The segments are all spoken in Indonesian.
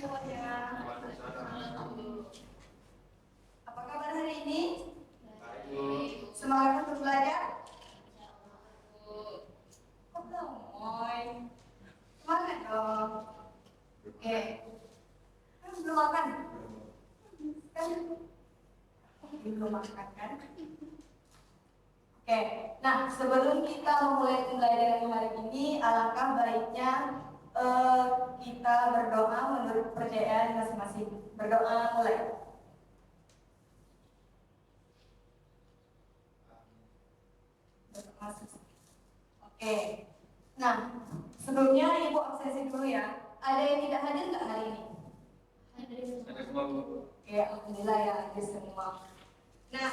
semuanya. Apa kabar hari ini? Baik. Semangat untuk belajar? Kok belum, Moy? Semangat dong. Oke. Belum makan? Kan? Belum makan kan? Oke. Nah, sebelum kita memulai pembelajaran hari ini, alangkah baiknya kita berdoa menurut kepercayaan masing-masing. Berdoa mulai. Oke. Nah, sebelumnya Ibu absensi dulu ya. Ada yang tidak hadir nggak hari ini? Ada semua, Bu. Oke, alhamdulillah ya hadir semua. Nah,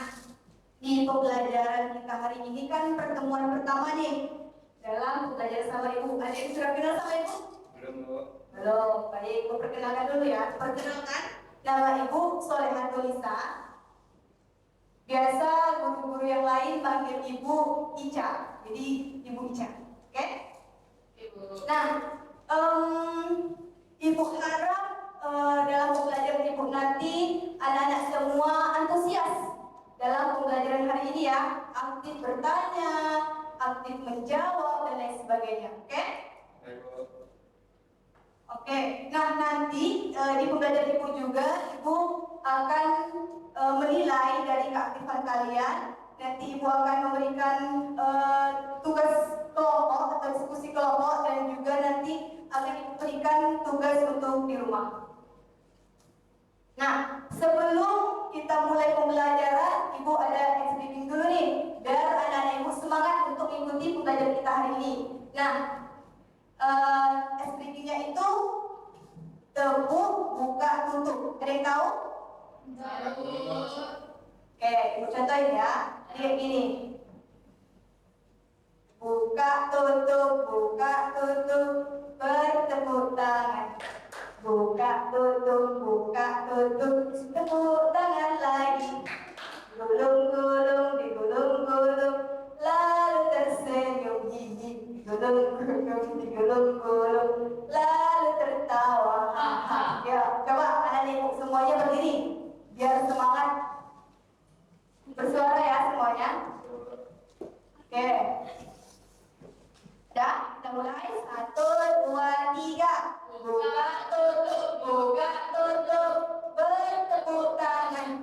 di pembelajaran kita hari ini kan pertemuan pertama nih dalam belajar sama Ibu. Ada yang sudah kenal sama Ibu? Belum, Bu. Belum. Baik, Ibu perkenalkan dulu ya. Perkenalkan, nama Ibu Solehanto Lisa. Biasa guru-guru yang lain panggil Ibu Ica. Jadi Ibu Ica. Oke? Ibu. Nah, Ibu harap dalam pembelajaran Ibu nanti anak-anak semua antusias dalam pembelajaran hari ini ya, aktif bertanya, aktif menjawab dan lain sebagainya. Oke? Baik, Bu. Oke. Nah, nanti di pembelajaran Ibu juga Ibu akan menilai dari keaktifan kalian. Nanti Ibu akan memberikan tugas kelompok atau diskusi kelompok dan juga nanti akan diberikan tugas untuk di rumah. Nah, sebelum kita mulai pembelajaran, Ibu ada briefing dulu nih, biar anak-anak Ibu semangat untuk mengikuti pembelajaran kita hari ini. Nah, briefingnya itu tepuk, buka, tutup. Ada yang tahu? Tahu. Oke, Ibu contohin ya. Kayak gini. Buka, tutup, bertepuk tangan. Buka, tutup, tepuk tangan lagi. Gulung-gulung, digulung-gulung, lalu tersenyum, hihi. Digulung-gulung, digulung-gulung, lalu tertawa, haha. Ya, coba anak-anak Ibu semuanya berdiri, biar semangat. Bersuara ya semuanya. Oke. Dah, kita mulai. 1, 2, 3. Buka, tutup, bertepuk tangan.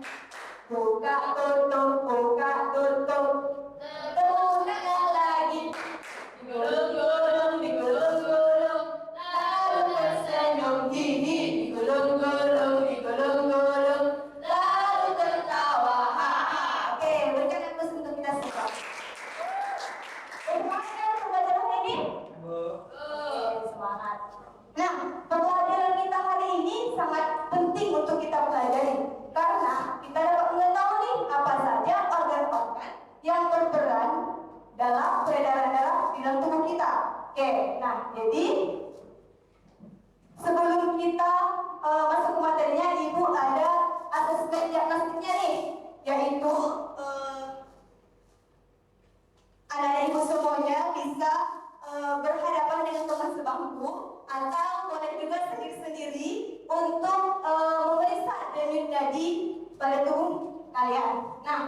Buka, tutup, tepuk tangan lagi. Digulung-gulung, digulung-gulung, lalu tersenyum, hihi. Digulung-gulung, lalu tertawa, haha. Oke, berikan aplaus untuk kita semua. Semangat pembelajaran ini? Bu. Semangat. Nah, pembelajaran kita hari ini sangat penting untuk kita pelajari karena kita dapat mengetahui apa saja organ-organ yang berperan dalam peredaran darah di dalam tubuh kita. Oke, nah jadi sebelum kita masuk ke materinya, Ibu ada asesmen diagnostiknya nih, yaitu anak-anak Ibu semuanya bisa berhadapan dengan teman sebangku atau boleh juga sendiri-sendiri untuk memeriksa denyut nadi pada tubuh kalian. Nah,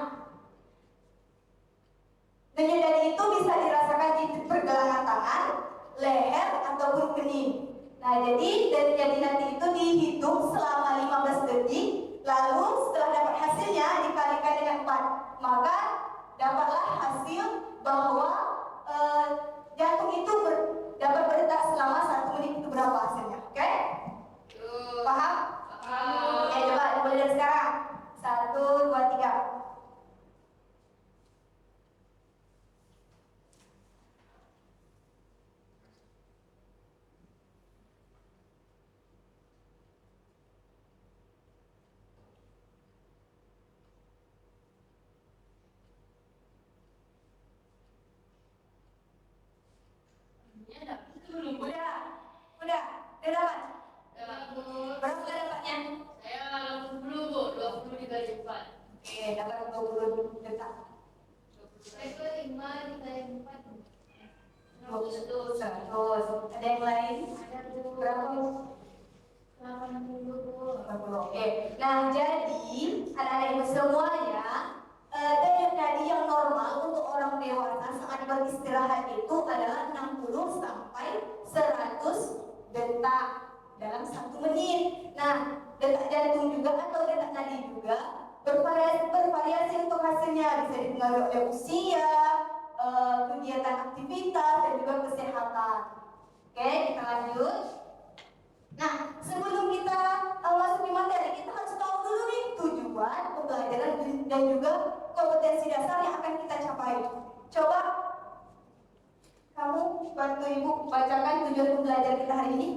denyut nadi itu bisa dirasakan di pergelangan tangan, leher ataupun kening. Nah, jadi denyut nadi nanti itu dihitung selama 15 detik, lalu setelah dapat hasilnya dikalikan dengan 4, maka dapatlah hasil bahwa jantung itu dapat berdetak selama 1 menit. Itu berapa hasilnya? Oke? Paham? Paham. Oke, coba dimulai dari sekarang. 1, 2, 3. Udah dapat? Berapa dapatnya? Saya 80, Bu. 20 dikali 4. Oke, dapat 20 detak. 5 dikali 4. 100. Ada yang lain? Ada, Bu. Berapa? 80. Oke, nah jadi anak-anak ibu semuanya, denyut nadi yang normal untuk orang dewasa saat beristirahat itu adalah 60 sampai 100 detak dalam 1 menit. Nah, detak jantung juga atau detak nadi juga bervariasi untuk hasilnya, bisa dipengaruhi oleh usia, kegiatan aktivitas dan juga kesehatan. Oke, kita lanjut. Nah, sebelum kita masuk di materi, kita harus tahu dulu nih tujuan pembelajaran dan juga kompetensi dasar yang akan kita capai. Coba kamu bantu ibu bacakan tujuan pembelajaran kita hari ini.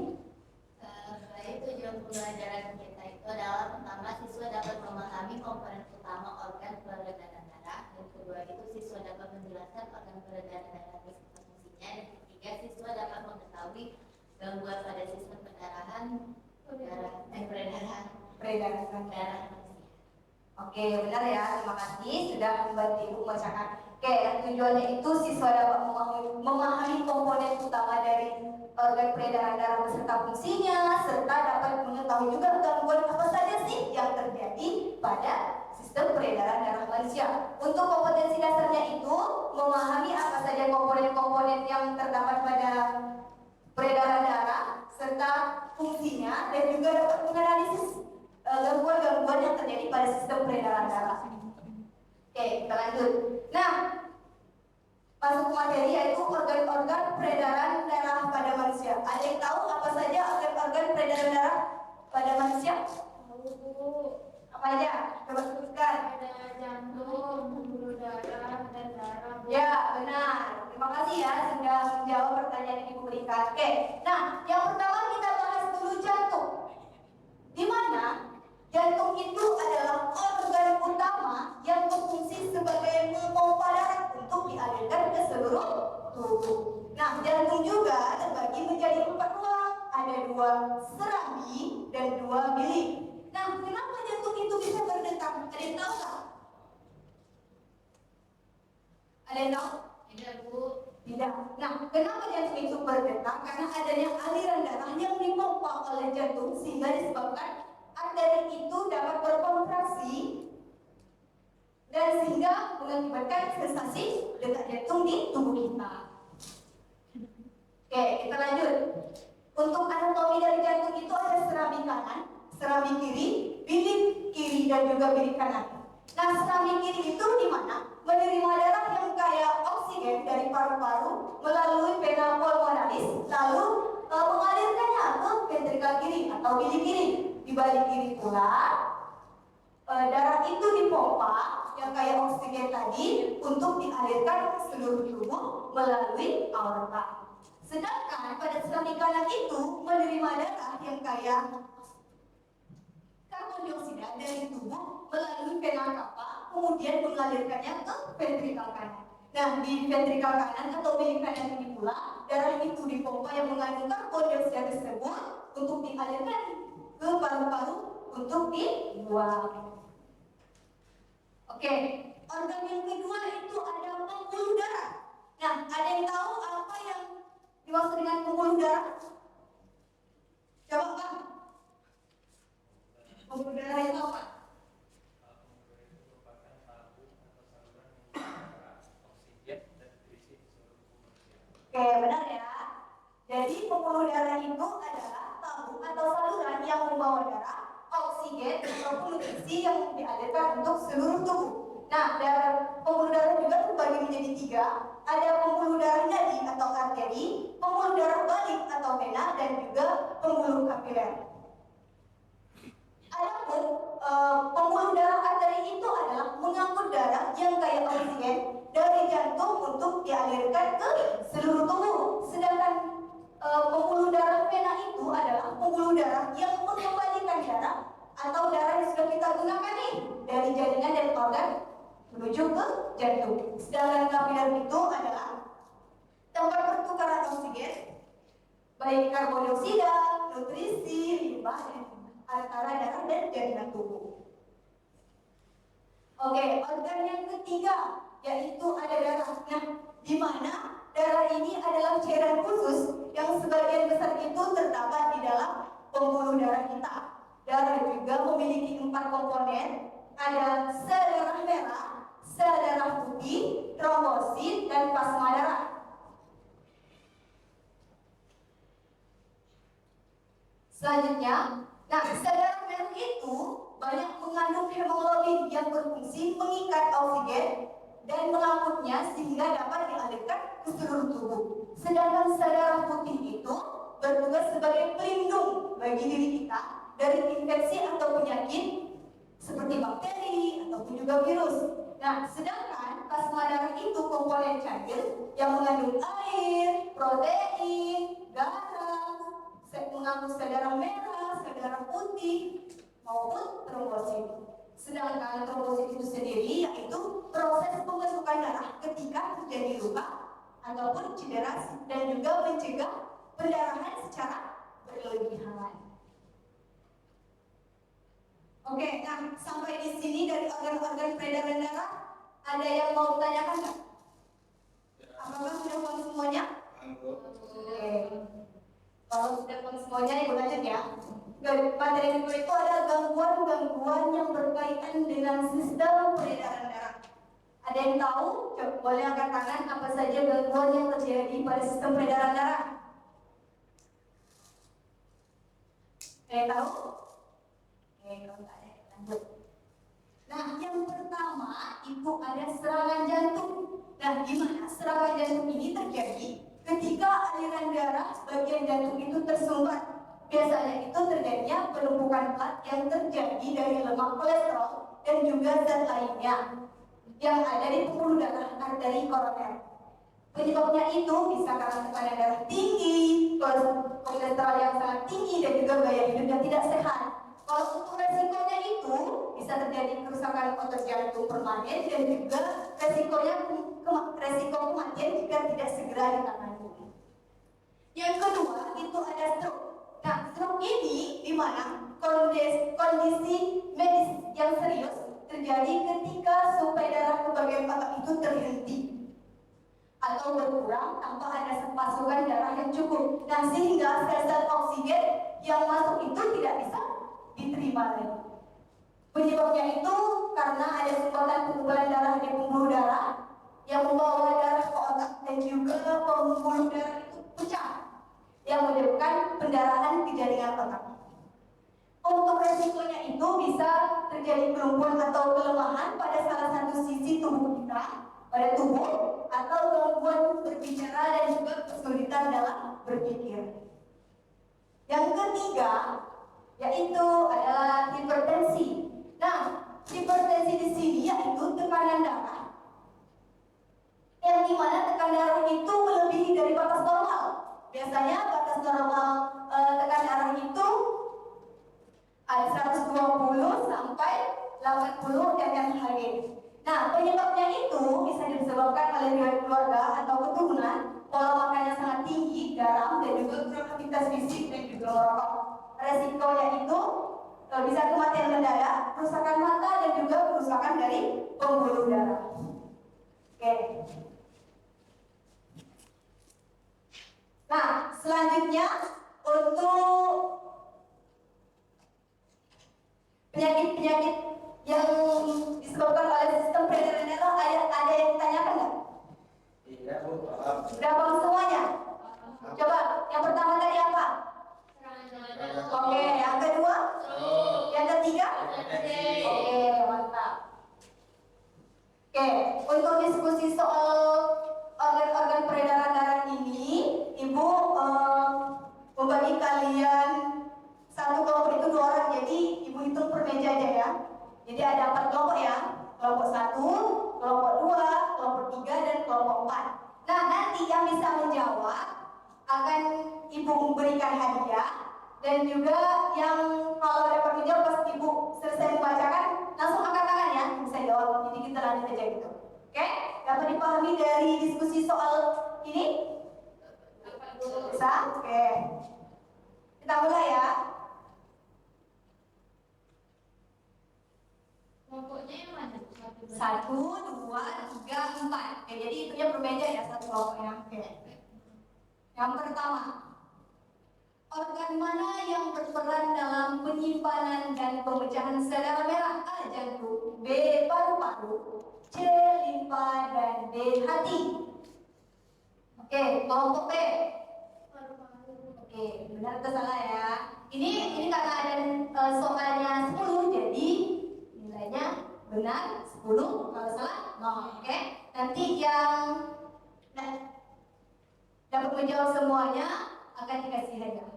Baik, tujuan pembelajaran kita itu adalah pertama, siswa dapat memahami komponen utama organ peredaran darah. Yang kedua itu siswa dapat menjelaskan organ peredaran darah beserta fungsinya. Dan ketiga, siswa dapat mengetahui gangguan pada sistem peredaran darah manusia. Oke, benar ya. Terima kasih sudah membantu ibu membacakan. Oke, yang tujuannya itu siswa dapat memahami komponen utama dari organ peredaran darah beserta fungsinya, serta dapat mengetahui juga gangguan apa saja sih yang terjadi pada sistem peredaran darah manusia. Untuk kompetensi dasarnya itu memahami apa saja komponen-komponen yang terdapat pada peredaran darah serta fungsinya, dan juga dapat menganalisis gangguan-gangguan yang terjadi pada sistem peredaran darah. Oke, kita lanjut. Nah, masuk ke materi yaitu organ-organ peredaran darah pada manusia. Ada yang tahu apa saja organ-organ peredaran darah pada manusia? Apa aja? Coba sebutkan. Ada jantung, pembuluh darah, dan darah. Ya, benar. Terima kasih ya sudah menjawab pertanyaan yang ibu berikan. Oke, nah yang pertama kita bahas dulu jantung. Di mana jantung itu adalah organ utama yang berfungsi sebagai pemompa darah untuk dialirkan ke seluruh tubuh. Nah, jantung juga terbagi menjadi 4 ruang. Ada 2 serambi dan 2 bilik. Nah, kenapa jantung itu bisa berdetak? Ada yang tahu nggak? Ada yang tahu? Tidak, Bu. Tidak. Nah, kenapa jantung itu berdetak? Karena adanya aliran darah yang dipompa oleh jantung sehingga disebabkan arteri itu dapat berkontraksi dan sehingga mengakibatkan sensasi detak jantung di tubuh kita. Oke, kita lanjut. Untuk anatomi dari jantung itu ada serambi kanan, serambi kiri, bilik kiri dan juga bilik kanan. Nah, serambi kiri itu di mana? Menerima darah yang kaya oksigen dari paru-paru melalui vena pulmonalis, lalu mengalirkannya ke ventrikal kiri atau bilik kiri. Di balik kiri pula, darah itu dipompa yang kaya oksigen tadi untuk dialirkan ke seluruh tubuh melalui aorta. Sedangkan pada serambi kanan itu menerima darah yang kaya karbon dioksida dari tubuh melalui vena cava, kemudian mengalirkannya ke ventrikal kanan. Nah, di ventrikal kanan atau bilik kanan ini pula, darah itu dipompa yang mengandung karbon dioksida tersebut untuk dialirkan ke paru-paru untuk dibuang. Oke, organ yang kedua itu ada pembuluh darah. Nah, ada yang tahu apa yang dimaksud dengan pembuluh darah? Coba Bang. Pembuluh darah itu apa? Oke, benar ya. Jadi pembuluh darah itu adalah tabung atau saluran yang membawa darah, oksigen ataupun nutrisi yang dialirkan untuk seluruh tubuh. Nah, pembuluh darah juga terbagi menjadi 3. Ada pembuluh darah nadi atau arteri, pembuluh darah balik atau vena, dan juga pembuluh kapiler. Adapun pembuluh darah arteri itu adalah mengangkut darah yang kaya oksigen dari jantung untuk dialirkan ke seluruh tubuh. Sedangkan pembuluh darah vena itu adalah pembuluh darah yang mengembalikan darah atau darah yang sudah kita gunakan nih dari jaringan dan organ menuju ke jantung. Sedangkan kapiler itu adalah tempat pertukaran oksigen baik karbon dioksida, nutrisi, limbah, dan antara darah dan jaringan tubuh. Oke, organ yang ketiga yaitu ada darah. Nah, di mana darah ini adalah cairan khusus yang sebagian besar itu terdapat di dalam pembuluh darah kita. darah juga memiliki 4 komponen. Ada sel darah merah, sel darah putih, trombosit, dan plasma darah. Selanjutnya, sel darah merah itu banyak mengandung hemoglobin yang berfungsi mengikat oksigen dan mengangkutnya sehingga dapat dialirkan ke seluruh tubuh. Sedangkan sel darah putih itu bertugas sebagai pelindung bagi diri kita dari infeksi atau penyakit seperti bakteri ataupun juga virus. Sedangkan plasma darah itu komponen cair yang mengandung air, protein, garam, mengandung sel darah merah, sel darah putih maupun trombosit. Sedangkan trombosit itu sendiri yaitu proses pembentukan darah ketika terjadi luka ataupun cedera dan juga mencegah pendarahan secara berlebihan. Oke, sampai di sini dari organ-organ peredaran darah, ada yang mau tanyakan nggak? Apakah sudah paham semuanya? Oke. Kalau sudah paham semuanya, ibu lanjut ya. Materi kedua itu ada gangguan-gangguan yang berkaitan dengan sistem peredaran darah. Ada yang tahu? Coba boleh angkat tangan apa saja gangguan yang terjadi pada sistem peredaran darah? Ada yang tahu? Oke, kalau tak ada, lanjut. Yang pertama itu ada serangan jantung. Gimana serangan jantung ini terjadi? Ketika aliran darah bagian jantung itu tersumbat. Biasanya itu terjadinya penumpukan plat yang terjadi dari lemak kolesterol dan juga zat lainnya yang ada di pembuluh darah arteri koroner. Penyebabnya itu bisa karena tekanan darah tinggi, kolesterol yang sangat tinggi, dan juga gaya hidup yang tidak sehat. Kalau untuk resikonya itu bisa terjadi kerusakan otot jantung permanen dan juga resiko kematian jika tidak segera ditangani. Yang kedua itu ada stroke. Stroke ini di mana kondisi medis yang serius terjadi ketika suplai darah ke bagian otak itu terhenti atau berkurang tanpa ada pasokan darah yang cukup. Sehingga sel-sel oksigen yang masuk itu tidak bisa diterima lagi. Penyebabnya itu karena ada sumbatan pengumpulan darah di pembuluh darah yang membawa darah ke otak dan juga pembuluh darah itu pecah yang menyebabkan pendarahan di jaringan otak. Untuk resikonya itu bisa terjadi kelumpuhan atau kelemahan pada salah satu sisi tubuh kita, pada tubuh, atau gangguan berbicara dan juga kesulitan dalam berpikir. Yang ketiga yaitu adalah hipertensi. Hipertensi di sini yaitu tekanan darah yang dimana tekanan darah itu melebihi dari batas normal. Biasanya batas normal tekanan darah itu ada 120 sampai 80 mmHg. Penyebabnya itu bisa disebabkan oleh riwayat keluarga atau keturunan, pola makan yang sangat tinggi, garam, dan juga kurang aktivitas fisik dan juga merokok. Resikonya itu bisa kematian mendadak, kerusakan mata, dan juga kerusakan dari pembuluh darah. Oke. Selanjutnya untuk penyakit-penyakit yang disebabkan oleh sistem peredaran darah, ada yang ditanyakan nggak? Iya, Bu. Paham. Sudah paham semuanya? Coba, yang pertama tadi apa? Oke, yang kedua? Yang ketiga? Oke, mantap. Oke, untuk diskusi soal organ-organ peredaran darah ini, Ibu membagi kalian satu kelompok itu 2 orang, jadi Ibu hitung per meja aja ya. Jadi ada 4 kelompok ya, kelompok 1, kelompok 2, kelompok 3, dan kelompok 4. Nanti yang bisa menjawab akan Ibu memberikan hadiah, dan juga yang kalau dapat menjawab pas Ibu selesai membacakan langsung angkat tangan ya, bisa jawab. Jadi kita lanjut aja gitu. Oke? Dapat dipahami dari diskusi soal ini? Bisa? Oke. Kita mulai ya. Kelompoknya yang mana? 1, 2, 3, 4. Oke, jadi itunya bermeja ya satu kelompoknya. Oke. Yang pertama, organ mana yang berperan dalam penyimpanan dengan pemecahan sel darah merah. A. Jantung, B. Paru-paru, C. Limfa, dan D. Hati. Oke, kelompok B. Oke, benar atau salah ya? Ini karena ada soalnya 10, jadi nilainya benar 10, kalau salah 0. Oke, nanti yang dapat menjawab semuanya akan dikasih hadiah.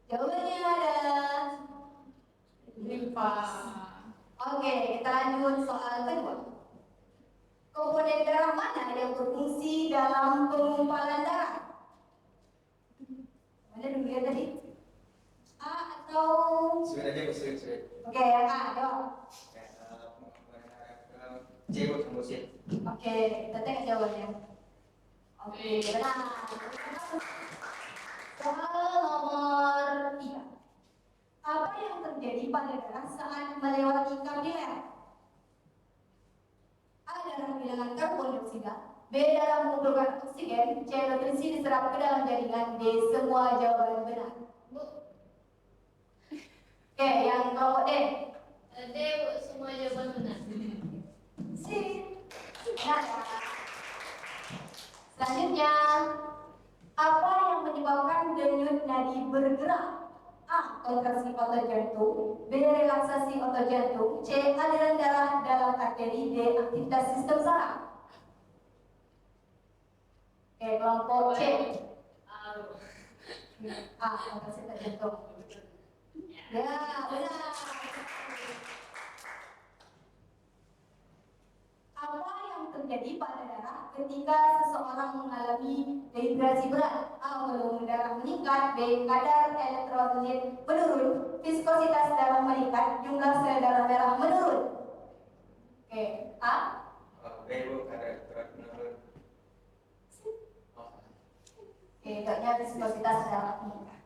Jawabannya adalah Limfa. oke, kita lanjut soal kedua. Komponen darah mana yang berfungsi dalam pengumpulan darah? Mana dulu ya tadi? A atau Sudah aja, sudah. oke, yang A, jawab. C buat trombosit. Oke, kita tengok jawabannya. Oke, benar. Soal nomor 3. Apa yang terjadi pada darah saat melewati kapiller? A. Darah kehilangan karbon dioksida, B. Darah mengumpulkan oksigen, C. Nutrisi diserap ke dalam jaringan, D. Semua jawaban benar. Oke, yang kelompok D. D, semua jawaban benar. Si. Benar ya. Selanjutnya, apa yang menyebabkan denyut nadi bergerak? A. Kontraksi otot jantung, B. Relaksasi otot jantung, C. Aliran darah dalam arteri, D. Aktivitas sistem saraf. Oke, kelompok C. A. Kontraksi otot jantung. Ya, benar. Apa yang terjadi pada darah ketika seseorang mengalami dehidrasi berat? A. Volume darah meningkat, B. Kadar elektrolit menurun, viskositas darah meningkat, jumlah sel darah merah menurun. Oke, A. B bu, ada berat menurun. Oke, jawabnya viskositas darah meningkat.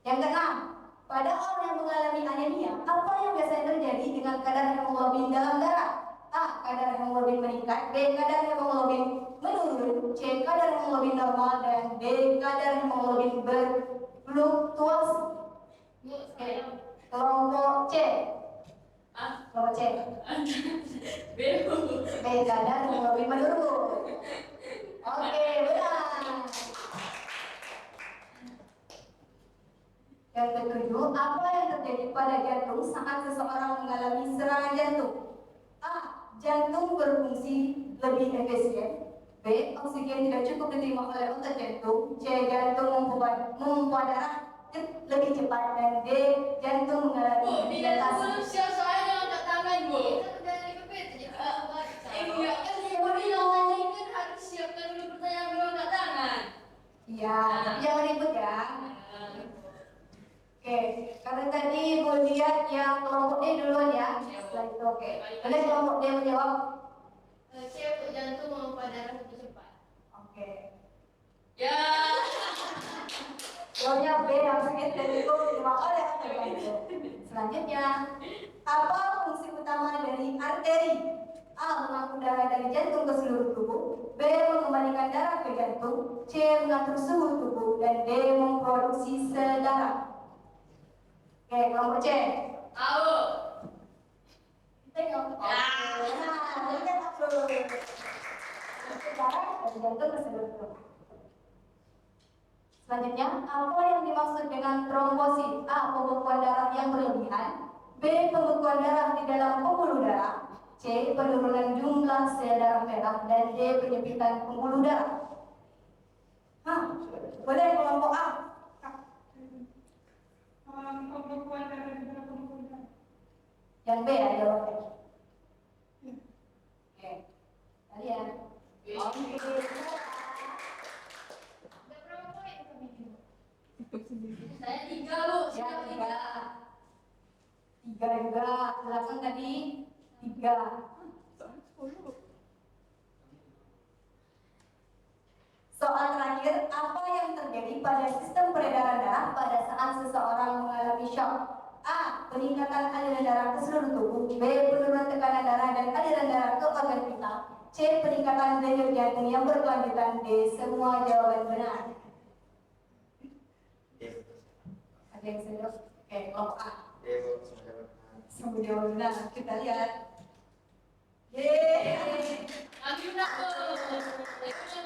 Yang keenam, pada orang yang mengalami anemia, apa yang biasanya terjadi dengan kadar hemoglobin dalam darah? A. Kadar hemoglobin meningkat, B. Kadar hemoglobin menurun, C. Kadar hemoglobin normal, dan D. Kadar hemoglobin berfluktuasi. Oke, kelompok C. Kelompok C. B. B. Kadar hemoglobin menurun. Oke, benar. Yang ketujuh, apa yang terjadi pada jantung saat seseorang mengalami serangan jantung? A. Jantung berfungsi lebih efisien, B. Oksigen tidak cukup diterima oleh otot jantung, C. Jantung memompa darah lebih cepat, dan D. Jantung mengalami dilatasi. Soalnya dengan angkat tangan, Bu. Itu udah dari PPT, jadi kita baca. Iya, kan saya bilang tadi kan harus siapkan dulu pertanyaan dulu angkat tangan. Iya, tapi jangan ribut ya. Oke, karena tadi mau lihat yang kelompok D duluan ya. Setelah itu oke. Boleh kelompok D menjawab? C, jantung memompa darah lebih cepat. Oke. Ya. Jawabnya B yang sedikit dan itu diterima oleh otot jantung. Selanjutnya, apa fungsi utama dari arteri? A. Mengangkut darah dari jantung ke seluruh tubuh, B. Mengembalikan darah ke jantung, C. Mengatur suhu tubuh, dan D. Memproduksi sel darah. Oke, kelompok C. Tahu. Tengok. Nah, ini kan aku. Darah dari jantung ke seluruh tubuh. Selanjutnya, apa yang dimaksud dengan trombosit? A. Pembekuan darah yang berlebihan, B. Pembekuan darah di dalam pembuluh darah, C. Penurunan jumlah sel darah merah, dan D. Penyempitan pembuluh darah. Boleh kelompok A. Pembekuan darah di dalam pembuluh darah. Yang B ya jawabnya. Oke, kalian. Oke. Berapa poin kami ini? Saya 3, Bu. Ya, Sudah 3. 3. 3 juga. Belakang tadi 3. Soal terakhir, apa yang terjadi pada sistem peredaran darah pada saat seseorang mengalami shock? A. Peningkatan aliran darah ke seluruh tubuh, B. Penurunan tekanan darah dan aliran darah ke organ vital, C. Peningkatan denyut jantung yang berkelanjutan, D. Semua jawaban benar. Ada yang setuju? Oke, kelompok A. D bu, semua jawaban. Kemudian, nah kita lihat. Yeay. Akhirnya tuh.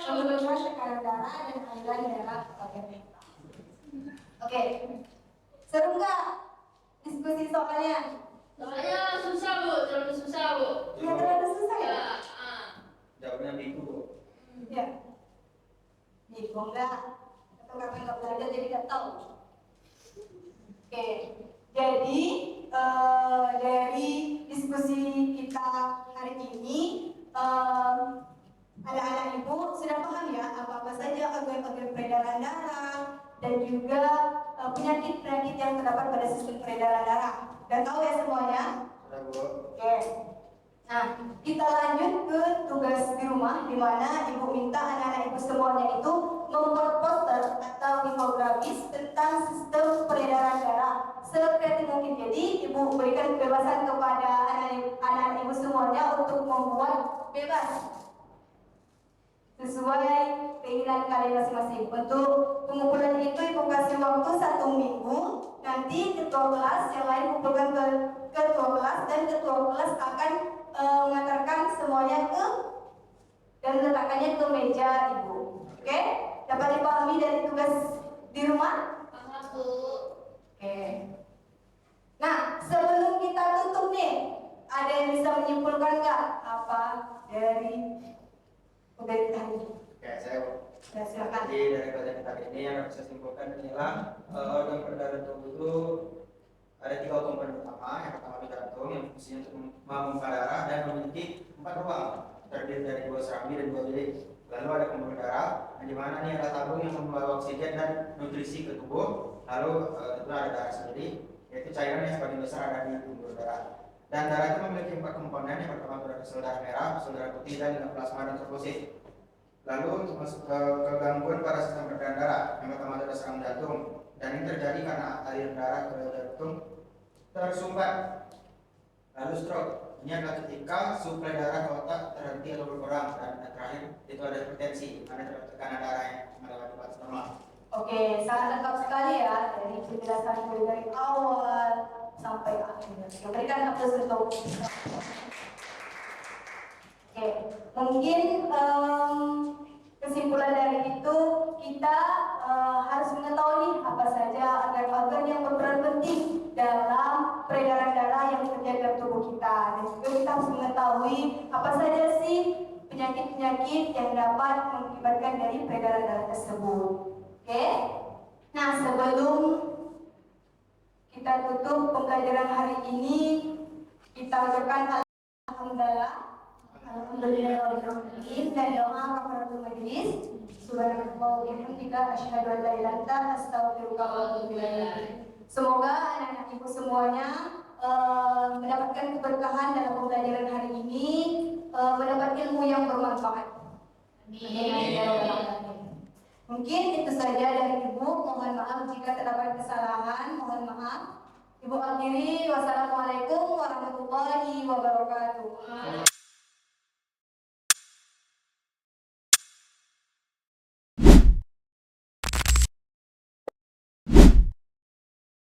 Sebelumnya tekanan darah dan aliran darah. Oke. Seru nggak diskusi soalnya? Soalnya susah bu, terlalu susah bu. Ya terlalu susah ya? Ya. Jawabnya minggu Bu. Ya. Bingung nggak? Atau karena nggak belajar jadi nggak tahu? Oke. Jadi dari diskusi kita hari ini, anak-anak ibu sudah paham ya apa-apa saja organ-organ peredaran darah dan juga penyakit-penyakit yang terdapat pada sistem peredaran darah. Dan tahu ya semuanya? Sudah Bu. Oke. Nah, kita lanjut ke tugas di rumah, di mana ibu minta anak-anak ibu semuanya itu membuat poster atau infografis tentang sistem peredaran darah sekreatif mungkin. Jadi ibu berikan kebebasan kepada anak-anak ibu semuanya untuk membuat bebas sesuai keinginan kalian masing-masing. Untuk pengumpulan itu ibu kasih waktu 1 minggu. Nanti ketua kelas yang lain kumpulkan ke ketua kelas dan ketua kelas akan mengantarkan semuanya ke dan meletakkannya ke meja ibu. Oke? Dapat dipahami dari tugas di rumah? Paham bu. Oke. Nah, sebelum kita tutup nih, ada yang bisa menyimpulkan nggak apa dari tugas tadi? Oke, saya Bu. Ya, silakan. Jadi dari pelajaran kali ini yang harus saya simpulkan adalah organ peredaran tubuh itu ada 3 komponen utama. Yang pertama itu jantung yang fungsinya untuk memompa darah dan memiliki 4 ruang terdiri dari 2 serambi dan 2 bilik. Lalu ada pembuluh darah, di mana ini ada tabung yang membawa oksigen dan nutrisi ke tubuh. Lalu tentu ada darah sendiri, yaitu cairan yang sebagian besar ada di pembuluh darah. Dan darah itu memiliki 4 komponen. Yang pertama itu ada sel darah merah, sel darah putih, dan plasma dan trombosit. Lalu untuk masuk ke gangguan pada sistem peredaran darah, yang pertama adalah serangan jantung, dan ini terjadi karena aliran darah ke jantung tersumbat. Lalu stroke, ini adalah ketika suplai darah ke otak terhenti atau berkurang, dan terakhir itu ada hipertensi, karena terdapat tekanan darah yang melewati batas normal. Oke, sangat lengkap sekali ya dari penjelasan dari awal sampai akhir. Berikan aplaus untuk. Oke, mungkin kesimpulan dari itu kita harus mengetahui apa saja organ-organ yang berperan penting dalam peredaran darah yang terjadi dalam tubuh kita, dan juga kita harus mengetahui apa saja sih penyakit-penyakit yang dapat mengakibatkan dari peredaran darah tersebut. Oke, nah sebelum kita tutup pembelajaran hari ini, kita ucapkan alhamdulillah. Alhamdulillahirrahmanirrahim dan doa kafaratul majlis. Subhanallah wa bihamdika asyhadu an la ilaha illa anta astaghfiruka wa atubu ilaik. Semoga anak-anak ibu semuanya mendapatkan keberkahan dalam pembelajaran hari ini, mendapat ilmu yang bermanfaat. Amin. Mungkin itu saja dari ibu. Mohon maaf jika terdapat kesalahan. Mohon maaf. Ibu akhiri. Wassalamualaikum warahmatullahi wabarakatuh.